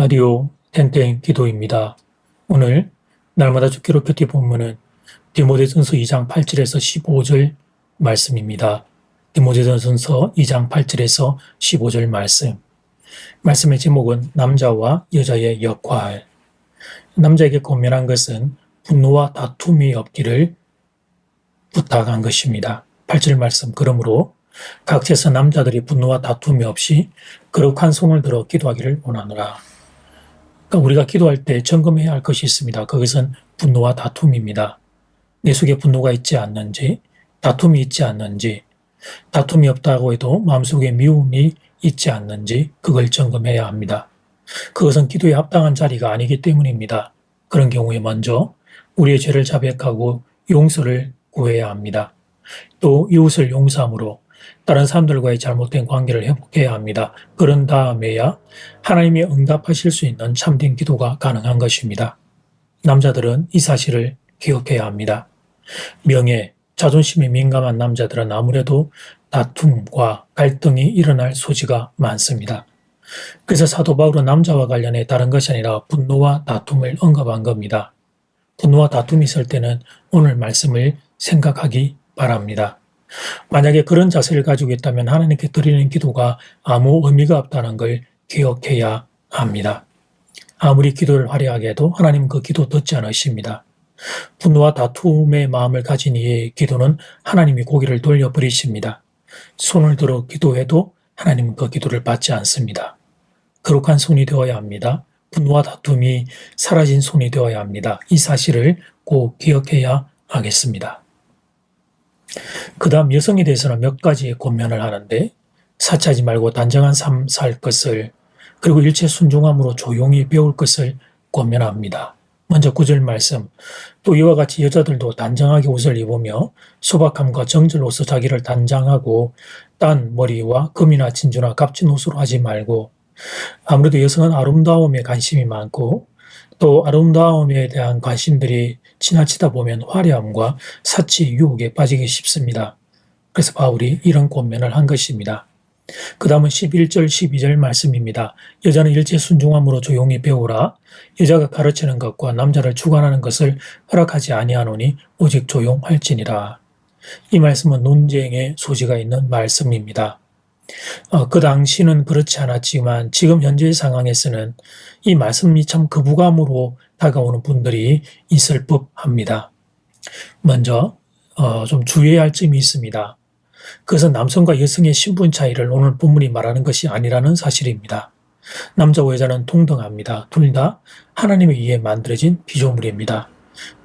라디오 땡땡 기도입니다. 오늘 날마다 주기로 큐티 본문은 디모데전서 2장 8절에서 15절 말씀입니다. 디모데전서 2장 8절에서 15절 말씀의 제목은 남자와 여자의 역할. 남자에게 권면한 것은 분노와 다툼이 없기를 부탁한 것입니다. 8절 말씀, 그러므로 각처에서 남자들이 분노와 다툼이 없이 거룩한 손을 들어 기도하기를 원하노라. 그러니까 우리가 기도할 때 점검해야 할 것이 있습니다. 그것은 분노와 다툼입니다. 내 속에 분노가 있지 않는지, 다툼이 있지 않는지, 다툼이 없다고 해도 마음속에 미움이 있지 않는지 그걸 점검해야 합니다. 그것은 기도에 합당한 자리가 아니기 때문입니다. 그런 경우에 먼저 우리의 죄를 자백하고 용서를 구해야 합니다. 또 이웃을 용서함으로 다른 사람들과의 잘못된 관계를 회복해야 합니다. 그런 다음에야 하나님이 응답하실 수 있는 참된 기도가 가능한 것입니다. 남자들은 이 사실을 기억해야 합니다. 명예, 자존심이 민감한 남자들은 아무래도 다툼과 갈등이 일어날 소지가 많습니다. 그래서 사도 바울은 남자와 관련해 다른 것이 아니라 분노와 다툼을 언급한 겁니다. 분노와 다툼이 있을 때는 오늘 말씀을 생각하기 바랍니다. 만약에 그런 자세를 가지고 있다면 하나님께 드리는 기도가 아무 의미가 없다는 걸 기억해야 합니다. 아무리 기도를 화려하게 해도 하나님은 그 기도 듣지 않으십니다. 분노와 다툼의 마음을 가진 이의 기도는 하나님이 고개를 돌려버리십니다. 손을 들어 기도해도 하나님은 그 기도를 받지 않습니다. 거룩한 손이 되어야 합니다. 분노와 다툼이 사라진 손이 되어야 합니다. 이 사실을 꼭 기억해야 하겠습니다. 그 다음 여성에 대해서는 몇 가지 권면을 하는데, 사치하지 말고 단정한 삶 살 것을, 그리고 일체 순종함으로 조용히 배울 것을 권면합니다. 먼저 9절 말씀, 또 이와 같이 여자들도 단정하게 옷을 입으며 소박함과 정절로서 자기를 단장하고 딴 머리와 금이나 진주나 값진 옷으로 하지 말고, 아무래도 여성은 아름다움에 관심이 많고 또 아름다움에 대한 관심들이 지나치다 보면 화려함과 사치 유혹에 빠지기 쉽습니다. 그래서 바울이 이런 권면을 한 것입니다. 그 다음은 11절 12절 말씀입니다. 여자는 일체 순종함으로 조용히 배우라. 여자가 가르치는 것과 남자를 주관하는 것을 허락하지 아니하노니 오직 조용할지니라. 이 말씀은 논쟁의 소지가 있는 말씀입니다. 그 당시는 그렇지 않았지만 지금 현재의 상황에서는 이 말씀이 참 거부감으로 다가오는 분들이 있을 법합니다. 먼저 좀 주의해야 할 점이 있습니다. 그것은 남성과 여성의 신분 차이를 오늘 본문이 말하는 것이 아니라는 사실입니다. 남자와 여자는 동등합니다. 둘 다 하나님에 의해 만들어진 피조물입니다.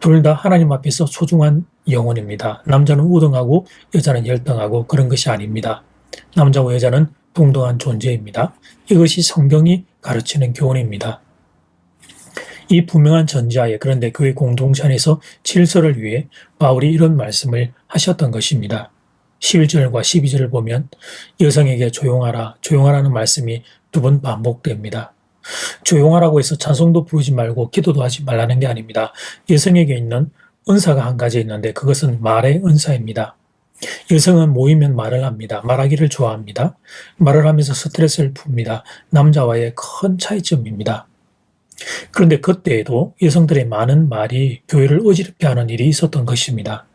둘 다 하나님 앞에서 소중한 영혼입니다. 남자는 우등하고 여자는 열등하고 그런 것이 아닙니다. 남자와 여자는 동등한 존재입니다. 이것이 성경이 가르치는 교훈입니다. 이 분명한 전제하에 그런데 교회 공동체 안에서 질서를 위해 바울이 이런 말씀을 하셨던 것입니다. 11절과 12절을 보면 여성에게 조용하라, 조용하라는 말씀이 두 번 반복됩니다. 조용하라고 해서 찬송도 부르지 말고 기도도 하지 말라는 게 아닙니다. 여성에게 있는 은사가 한 가지 있는데 그것은 말의 은사입니다. 여성은 모이면 말을 합니다. 말하기를 좋아합니다. 말을 하면서 스트레스를 풉니다. 남자와의 큰 차이점입니다. 그런데 그때에도 여성들의 많은 말이 교회를 어지럽게 하는 일이 있었던 것입니다.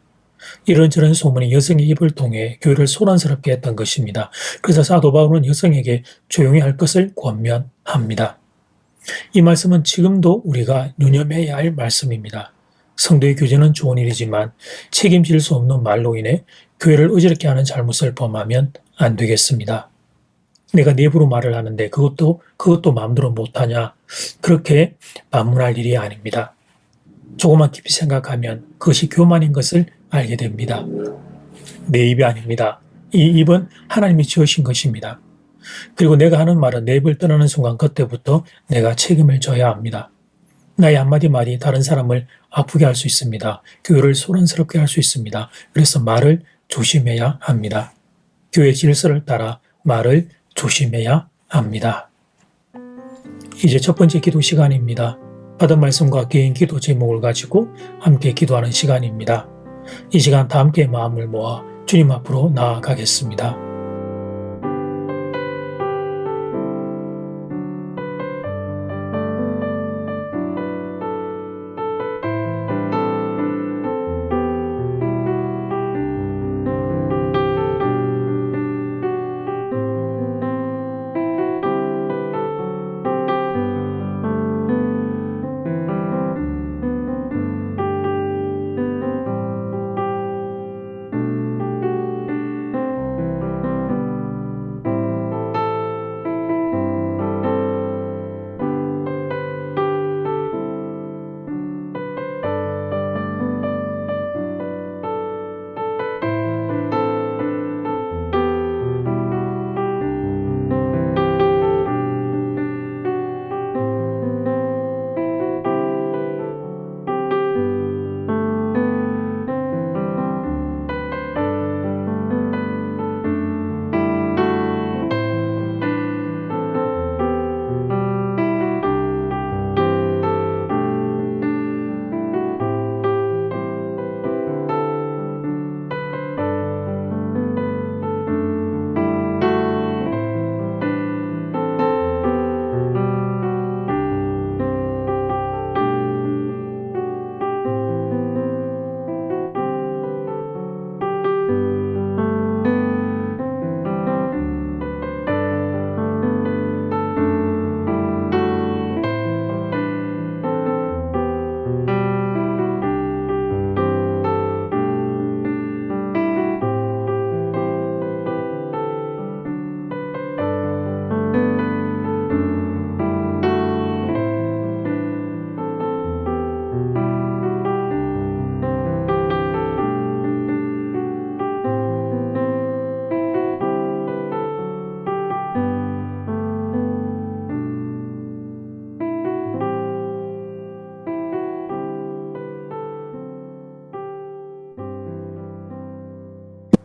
이런저런 소문이 여성의 입을 통해 교회를 소란스럽게 했던 것입니다. 그래서 사도 바울은 여성에게 조용히 할 것을 권면합니다. 이 말씀은 지금도 우리가 유념해야 할 말씀입니다. 성도의 교제는 좋은 일이지만 책임질 수 없는 말로 인해 교회를 어지럽게 하는 잘못을 범하면 안 되겠습니다. 내가 내부로 말을 하는데 그것도 마음대로 못하냐, 그렇게 반문할 일이 아닙니다. 조금만 깊이 생각하면 그것이 교만인 것을 알게 됩니다. 내 입이 아닙니다. 이 입은 하나님이 지으신 것입니다. 그리고 내가 하는 말은 내 입을 떠나는 순간 그때부터 내가 책임을 져야 합니다. 나의 한마디 말이 다른 사람을 아프게 할 수 있습니다. 교회를 소란스럽게 할 수 있습니다. 그래서 말을 조심해야 합니다. 교회 질서를 따라 말을 조심해야 합니다. 이제 첫 번째 기도 시간입니다. 받은 말씀과 개인 기도 제목을 가지고 함께 기도하는 시간입니다. 이 시간 다 함께 마음을 모아 주님 앞으로 나아가겠습니다.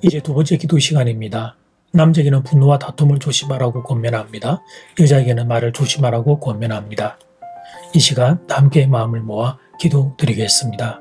이제 두 번째 기도 시간입니다. 남자에게는 분노와 다툼을 조심하라고 권면합니다. 여자에게는 말을 조심하라고 권면합니다. 이 시간 함께 마음을 모아 기도드리겠습니다.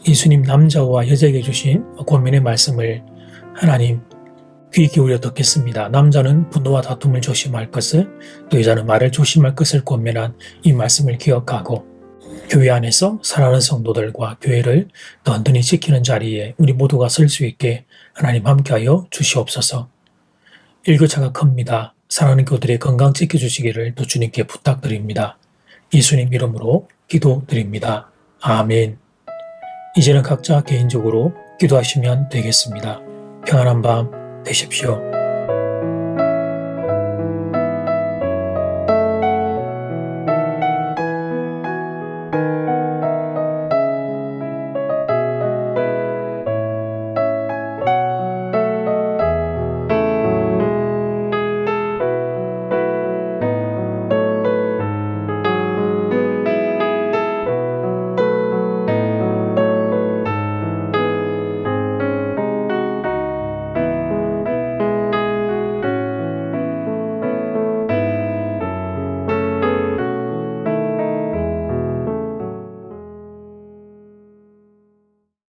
예수님 남자와 여자에게 주신 권면의 말씀을 하나님 귀 기울여 듣겠습니다. 남자는 분노와 다툼을 조심할 것을, 또 여자는 말을 조심할 것을 권면한 이 말씀을 기억하고 교회 안에서 사랑하는 성도들과 교회를 든든히 지키는 자리에 우리 모두가 설 수 있게 하나님 함께하여 주시옵소서. 일교차가 큽니다. 사랑하는 교들의 건강 지켜주시기를 또 주님께 부탁드립니다. 예수님 이름으로 기도드립니다. 아멘. 이제는 각자 개인적으로 기도하시면 되겠습니다. 평안한 밤 되십시오.